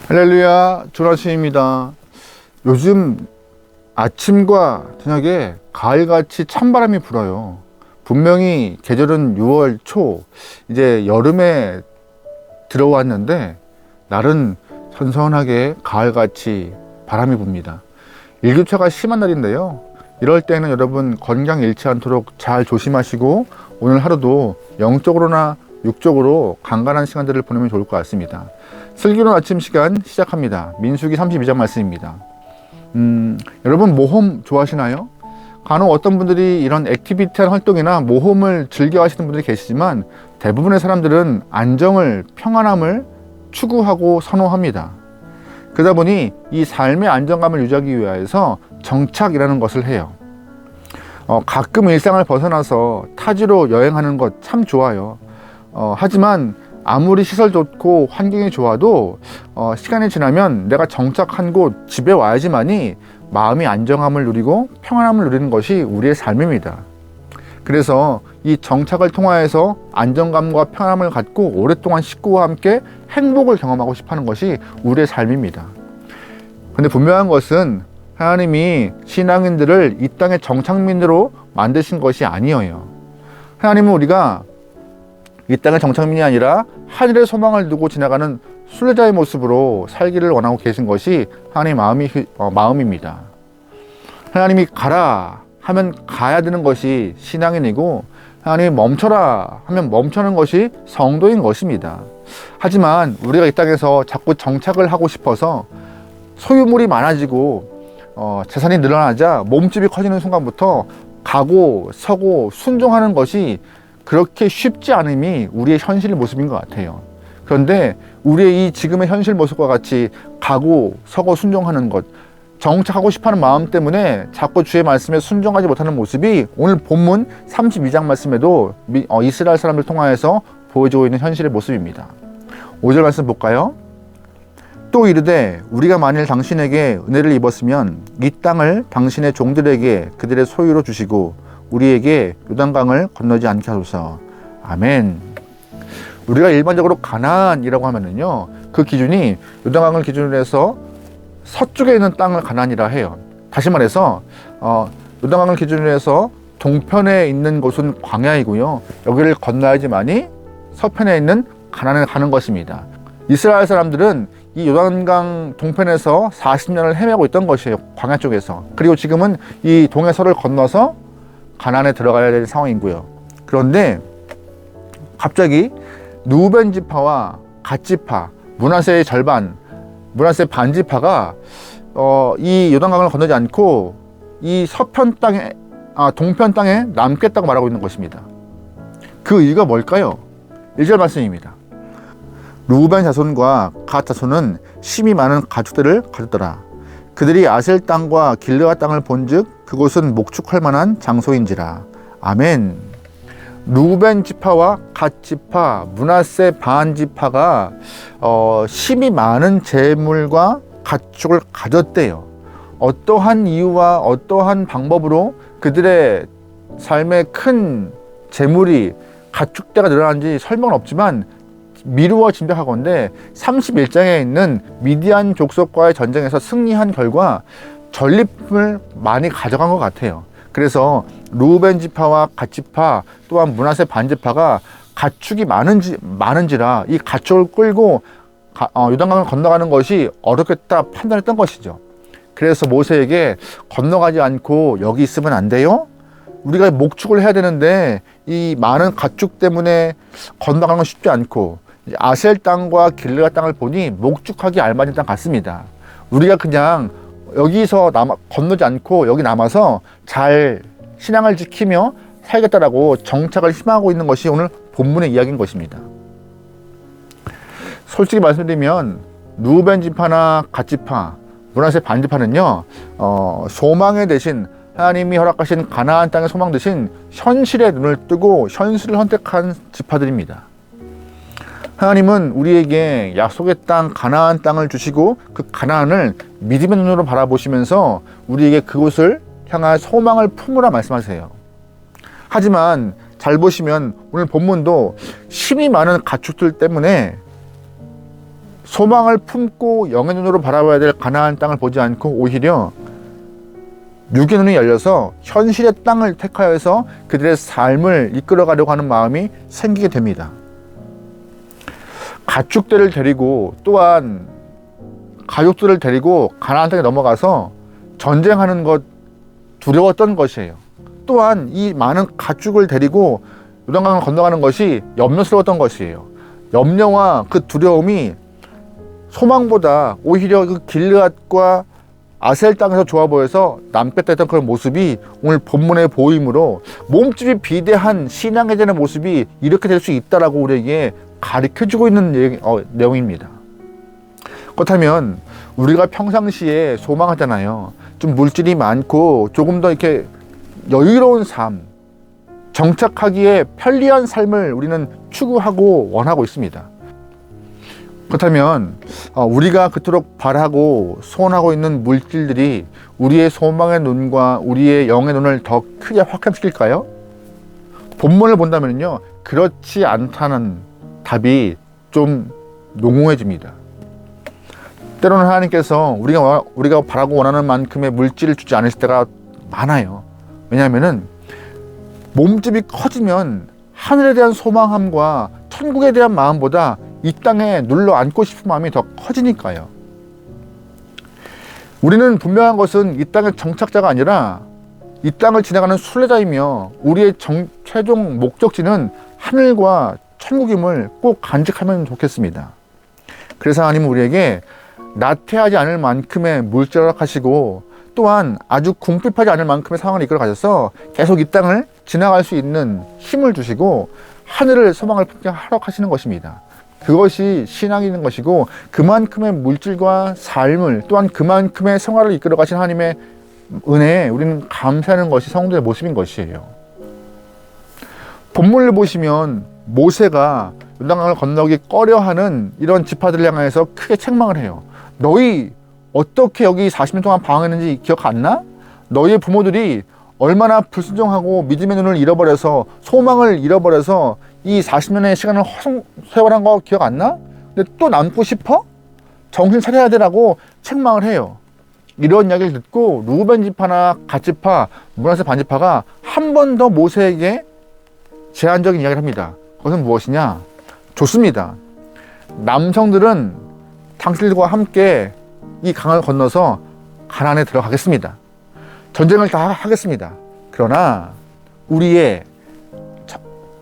할렐루야, 조나시입니다. 요즘 아침과 저녁에 가을같이 찬바람이 불어요. 분명히 계절은 6월 초, 이제 여름에 들어왔는데 날은 선선하게 가을같이 바람이 붑니다. 일교차가 심한 날인데요, 이럴 때는 여러분 건강 잃지 않도록 잘 조심하시고 오늘 하루도 영적으로나 육적으로 강건한 시간들을 보내면 좋을 것 같습니다. 슬기로운 아침 시간 시작합니다. 민수기 32장 말씀입니다. 여러분 모험 좋아하시나요? 간혹 어떤 분들이 이런 액티비티한 활동이나 모험을 즐겨 하시는 분들이 계시지만 대부분의 사람들은 안정을, 평안함을 추구하고 선호합니다. 그러다 보니 이 삶의 안정감을 유지하기 위해서 정착이라는 것을 해요. 가끔 일상을 벗어나서 타지로 여행하는 것 참 좋아요. 하지만 아무리 시설 좋고 환경이 좋아도 시간이 지나면 내가 정착한 곳 집에 와야지만이 마음이 안정함을 누리고 평안함을 누리는 것이 우리의 삶입니다. 그래서 이 정착을 통하여서 안정감과 평안함을 갖고 오랫동안 식구와 함께 행복을 경험하고 싶어하는 것이 우리의 삶입니다. 그런데 분명한 것은 하나님이 신앙인들을 이 땅의 정착민으로 만드신 것이 아니에요. 하나님은 우리가 이 땅의 정착민이 아니라 하늘의 소망을 두고 지나가는 순례자의 모습으로 살기를 원하고 계신 것이 하나님의 마음입니다. 하나님이 가라 하면 가야 되는 것이 신앙인이고, 하나님이 멈춰라 하면 멈추는 것이 성도인 것입니다. 하지만 우리가 이 땅에서 자꾸 정착을 하고 싶어서 소유물이 많아지고 재산이 늘어나자 몸집이 커지는 순간부터 가고 서고 순종하는 것이 그렇게 쉽지 않음이 우리의 현실 모습인 것 같아요. 그런데 우리의 이 지금의 현실 모습과 같이 가고 서고 순종하는 것, 정착하고 싶어하는 마음 때문에 자꾸 주의 말씀에 순종하지 못하는 모습이 오늘 본문 32장 말씀에도 이스라엘 사람을 통하여서 보여주고 있는 현실의 모습입니다. 5절 말씀 볼까요? 또 이르되 우리가 만일 당신에게 은혜를 입었으면 이 땅을 당신의 종들에게 그들의 소유로 주시고 우리에게 요단강을 건너지 않게 하소서. 아멘. 우리가 일반적으로 가나안이라고 하면은요, 그 기준이 요단강을 기준으로 해서 서쪽에 있는 땅을 가나안이라 해요. 다시 말해서 요단강을 기준으로 해서 동편에 있는 곳은 광야이고요, 여기를 건너야지만이 서편에 있는 가나안에 가는 것입니다. 이스라엘 사람들은 이 요단강 동편에서 40년을 헤매고 있던 것이에요, 광야 쪽에서. 그리고 지금은 이 동해서를 건너서 가나안에 들어가야 될 상황이고요. 그런데 갑자기 루벤 지파와 갓 지파, 므낫세의 절반, 므낫세 반 지파가 이 요단강을 건너지 않고 이 서편 땅에, 동편 땅에 남겠다고 말하고 있는 것입니다. 그 이유가 뭘까요? 1절 말씀입니다. 루벤 자손과 갓 자손은 심이 많은 가축들을 가졌더라. 그들이 아셀 땅과 길르앗 땅을 본즉 그곳은 목축할 만한 장소인지라. 아멘. 루벤 지파와 갓 지파, 므낫세 반 지파가 심이 많은 재물과 가축을 가졌대요. 어떠한 이유와 어떠한 방법으로 그들의 삶에 큰 재물이, 가축대가 늘어나는지 설명은 없지만 미루어 짐작하건대 31장에 있는 미디안 족속과의 전쟁에서 승리한 결과 전리품을 많이 가져간 것 같아요. 그래서 루벤 지파와 갓 지파 또한 므낫세 반 지파가 가축이 많은지라 이 가축을 끌고 요단강을 건너가는 것이 어렵겠다 판단했던 것이죠. 그래서 모세에게 건너가지 않고 여기 있으면 안 돼요? 우리가 목축을 해야 되는데 이 많은 가축 때문에 건너가는 건 쉽지 않고, 아셀 땅과 길르앗 땅을 보니 목축하기 알맞은 땅 같습니다. 우리가 그냥 여기서 건너지 않고 여기 남아서 잘 신앙을 지키며 살겠다라고 정착을 희망하고 있는 것이 오늘 본문의 이야기인 것입니다. 솔직히 말씀드리면 루벤 지파나 갓 지파, 므낫세 반 지파는요, 소망의 대신 하나님이 허락하신 가나안 땅의 소망 대신 현실에 눈을 뜨고 현실을 선택한 지파들입니다. 하나님은 우리에게 약속의 땅 가나안 땅을 주시고 그 가나안을 믿음의 눈으로 바라보시면서 우리에게 그곳을 향한 소망을 품으라 말씀하세요. 하지만 잘 보시면 오늘 본문도 힘이 많은 가축들 때문에 소망을 품고 영의 눈으로 바라봐야 될 가나안 땅을 보지 않고 오히려 육의 눈이 열려서 현실의 땅을 택하여서 그들의 삶을 이끌어가려고 하는 마음이 생기게 됩니다. 가축들을 데리고 또한 가족들을 데리고 가나안 땅에 넘어가서 전쟁하는 것 두려웠던 것이에요. 또한 이 많은 가축을 데리고 요단강을 건너가는 것이 염려스러웠던 것이에요. 염려와 그 두려움이 소망보다 오히려 그 길르앗과 아셀 땅에서 좋아 보여서 남뺐다 했던 그런 모습이 오늘 본문에 보이므로 몸집이 비대한 신앙에 대한 모습이 이렇게 될 수 있다라고 우리에게 가르쳐주고 있는 내용입니다. 그렇다면 우리가 평상시에 소망하잖아요. 좀 물질이 많고 조금 더 이렇게 여유로운 삶, 정착하기에 편리한 삶을 우리는 추구하고 원하고 있습니다. 그렇다면 우리가 그토록 바라고 소원하고 있는 물질들이 우리의 소망의 눈과 우리의 영의 눈을 더 크게 확장시킬까요? 본문을 본다면요, 그렇지 않다는 답이 좀 농후해집니다. 때로는 하나님께서 우리가 바라고 원하는 만큼의 물질을 주지 않으실 때가 많아요. 왜냐하면은 몸집이 커지면 하늘에 대한 소망함과 천국에 대한 마음보다 이 땅에 눌러 앉고 싶은 마음이 더 커지니까요. 우리는 분명한 것은 이 땅의 정착자가 아니라 이 땅을 지나가는 순례자이며 우리의 최종 목적지는 하늘과 천국임을 꼭 간직하면 좋겠습니다. 그래서 하나님은 우리에게 나태하지 않을 만큼의 물질을 허락하시고 또한 아주 궁핍하지 않을 만큼의 상황을 이끌어 가셔서 계속 이 땅을 지나갈 수 있는 힘을 주시고 하늘을 소망을 품게 허락하시는 것입니다. 그것이 신앙이 있는 것이고 그만큼의 물질과 삶을 또한 그만큼의 생활을 이끌어 가신 하나님의 은혜에 우리는 감사하는 것이 성도의 모습인 것이에요. 본문을 보시면 모세가 요단강을 건너기 꺼려하는 이런 지파들을 향해서 크게 책망을 해요. 너희 어떻게 여기 40년 동안 방황했는지 기억 안 나? 너희의 부모들이 얼마나 불순종하고 믿음의 눈을 잃어버려서 소망을 잃어버려서 이 40년의 시간을 세월한 거 기억 안 나? 근데 또 남고 싶어? 정신 차려야 되라고 책망을 해요. 이런 이야기를 듣고 루벤 지파나 갓 지파, 므낫세 반 지파가 한 번 더 모세에게 제한적인 이야기를 합니다. 그것은 무엇이냐? 좋습니다. 남성들은 당신들과 함께 이 강을 건너서 가나안에 들어가겠습니다. 전쟁을 다 하겠습니다. 그러나 우리의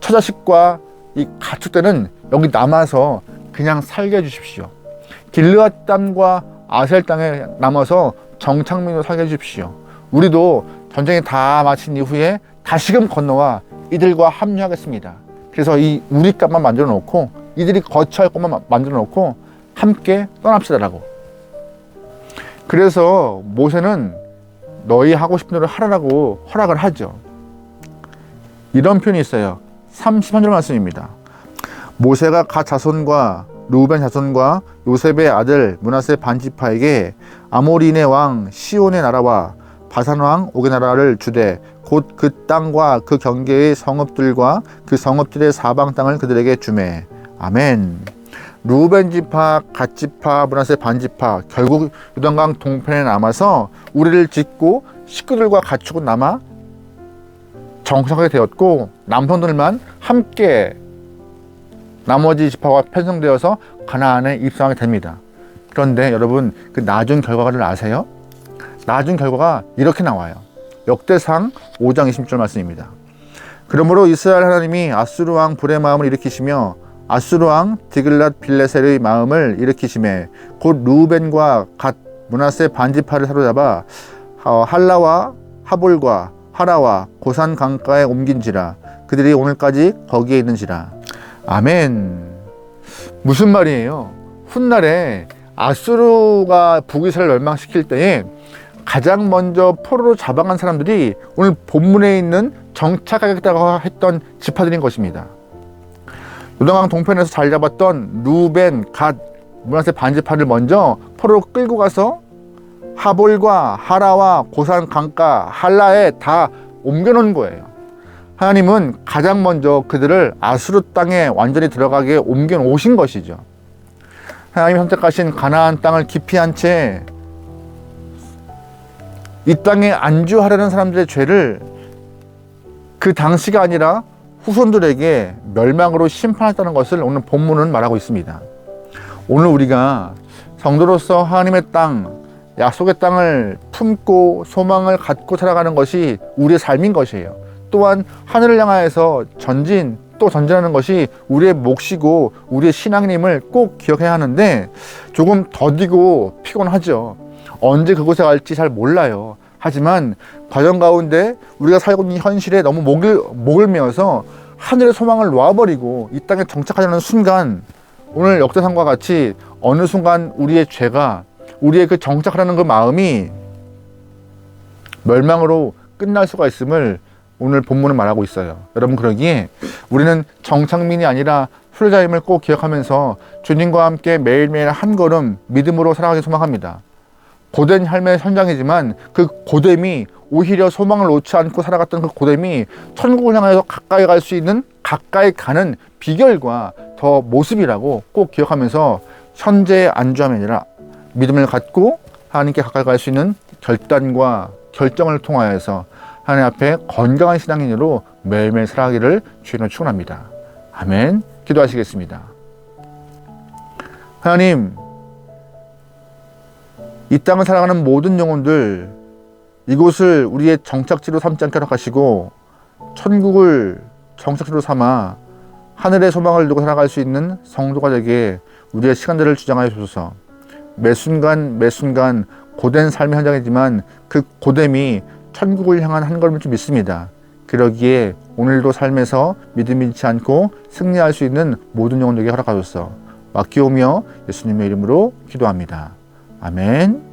처자식과 이 가축들은 여기 남아서 그냥 살게 해주십시오. 길르앗 땅과 아셀 땅에 남아서 정착민으로 살게 해주십시오. 우리도 전쟁이 다 마친 이후에 다시금 건너와 이들과 합류하겠습니다. 그래서 이 우리 값만 만들어 놓고 이들이 거처할 것만 만들어 놓고 함께 떠납시다라고. 그래서 모세는 너희 하고 싶은 대로 하라고 허락을 하죠. 이런 표현이 있어요. 33절 말씀입니다. 모세가 갓 자손과 루벤 자손과 요셉의 아들 므낫세 반 지파에게 아모리네 왕 시온의 나라와 바산 왕 옥의 나라를 주되 곧 그 땅과 그 경계의 성읍들과 그 성읍들의 사방 땅을 그들에게 주매. 아멘. 루벤 지파, 갓 지파, 므낫세 반 지파 결국 요단강 동편에 남아서 우리를 짓고 식구들과 가축은 남아 정착하게 되었고 남성들만 함께 나머지 지파와 편성되어서 가나안에 입성하게 됩니다. 그런데 여러분 그 나중 결과를 아세요? 나중 결과가 이렇게 나와요. 역대상 5장 20절 말씀입니다. 그러므로 이스라엘 하나님이 아수르 왕 불의 마음을 일으키시며 아수르 왕 디글랏 빌레셀의 마음을 일으키시매 곧 루벤과 갓 므낫세 반 지파를 사로잡아 할라와 하볼과 하라와 고산 강가에 옮긴지라 그들이 오늘까지 거기에 있는지라. 아멘. 무슨 말이에요? 훗날에 아수르가 북이스라엘을 멸망시킬 때에 가장 먼저 포로로 잡아간 사람들이 오늘 본문에 있는 정착하겠다고 했던 지파들인 것입니다. 요단강 동편에서 자리 잡았던 루벤, 갓, 므낫세 반 지파를 먼저 포로로 끌고 가서 하볼과 하라와 고산 강가, 할라에 다 옮겨놓은 거예요. 하나님은 가장 먼저 그들을 아수르 땅에 완전히 들어가게 옮겨 오신 것이죠. 하나님이 선택하신 가나안 땅을 기피한 채 이 땅에 안주하려는 사람들의 죄를 그 당시가 아니라 후손들에게 멸망으로 심판했다는 것을 오늘 본문은 말하고 있습니다. 오늘 우리가 성도로서 하나님의 땅, 약속의 땅을 품고 소망을 갖고 살아가는 것이 우리의 삶인 것이에요. 또한 하늘을 향하여서 전진하는 것이 우리의 몫이고 우리의 신앙임을 꼭 기억해야 하는데 조금 더디고 피곤하죠. 언제 그곳에 갈지 잘 몰라요. 하지만 과정 가운데 우리가 살고 있는 현실에 너무 목을 메어서 하늘의 소망을 놓아버리고 이 땅에 정착하려는 순간, 오늘 역대상과 같이 어느 순간 우리의 죄가, 우리의 그 정착하려는 그 마음이 멸망으로 끝날 수가 있음을 오늘 본문은 말하고 있어요. 여러분, 그러기에 우리는 정착민이 아니라 순례자임을 꼭 기억하면서 주님과 함께 매일매일 한 걸음 믿음으로 살아가기 소망합니다. 고된 삶의 현장이지만 그 고됨이 오히려 소망을 놓지 않고 살아갔던 그 고됨이 천국을 향해서 가까이 갈 수 있는, 가까이 가는 비결과 더 모습이라고 꼭 기억하면서 현재의 안주함이 아니라 믿음을 갖고 하나님께 가까이 갈 수 있는 결단과 결정을 통하여서 하나님 앞에 건강한 신앙인으로 매일매일 살아가기를 주님으로 축원합니다. 아멘. 기도하시겠습니다. 하나님, 이 땅을 살아가는 모든 영혼들, 이곳을 우리의 정착지로 삼지 않게 허락하시고 천국을 정착지로 삼아 하늘의 소망을 두고 살아갈 수 있는 성도가 되게 우리의 시간들을 주장하여 주소서. 매 순간 고된 삶의 현장이지만 그 고됨이 천국을 향한 한 걸음일 줄 믿습니다. 그러기에 오늘도 삶에서 믿음 잃지 않고 승리할 수 있는 모든 영혼들에게 허락하소서. 맡기오며 예수님의 이름으로 기도합니다. 아멘.